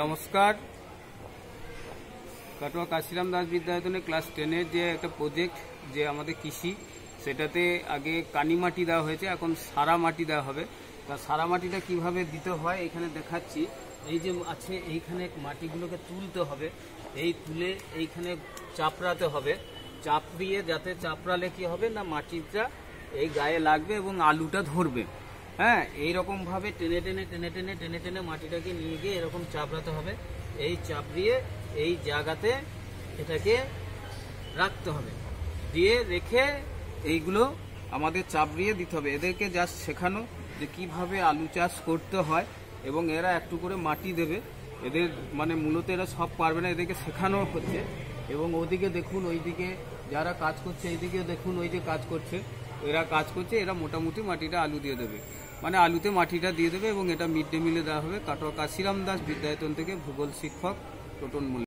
নমস্কার। কাটোয়া কাশিরাম দাস বিদ্যায়তনে ক্লাস 10-এর যে একটা প্রজেক্ট যে আমাদের কৃষি, সেটাতে আগে কানি মাটি দেওয়া হয়েছে, এখন সারা মাটি দেওয়া হবে। তা সারা মাটিটা কিভাবে দিতে হয় এখানে দেখাচ্ছি। এই যে আছে, এইখানে মাটিগুলোকে তুলতে হবে, এই তুলে এইখানে চাপড়াতে হবে, চাপড়িয়ে যাতে চাপড়ালে কি হবে না মাটিটা এই গায়ে লাগবে এবং আলুটা ধরবে। হ্যাঁ, এইরকমভাবে টেনে টেনে টেনে টেনে টেনে টেনে মাটিটাকে নিয়ে গিয়ে এরকম চাপড়াতে হবে। এই চাপড়িয়ে এই জায়গাতে এটাকে রাখতে হবে, দিয়ে রেখে এইগুলো আমাদের চাপড়িয়ে দিতে হবে। এদেরকে জাস্ট শেখানো যে কিভাবে আলু চাষ করতে হয়, এবং এরা একটু করে মাটি দেবে। এদের মানে মূলত এরা সব পারবে না, এদেরকে শেখানো হচ্ছে। এবং ওদিকে দেখুন, ওইদিকে যারা কাজ করছে, এইদিকে দেখুন ওই যে কাজ করছে, এরা কাজ করছে, এরা মোটামুটি মাটিটা আলু দিয়ে দেবে, মানে আলুতে মাটিটা দিয়ে দেবে। এবং এটা মিড ডে মিলে দেওয়া হবে। কাটোয়া কাশিরাম দাস বিদ্যায়তন থেকে ভূগোল শিক্ষক টোটন মল্লিক।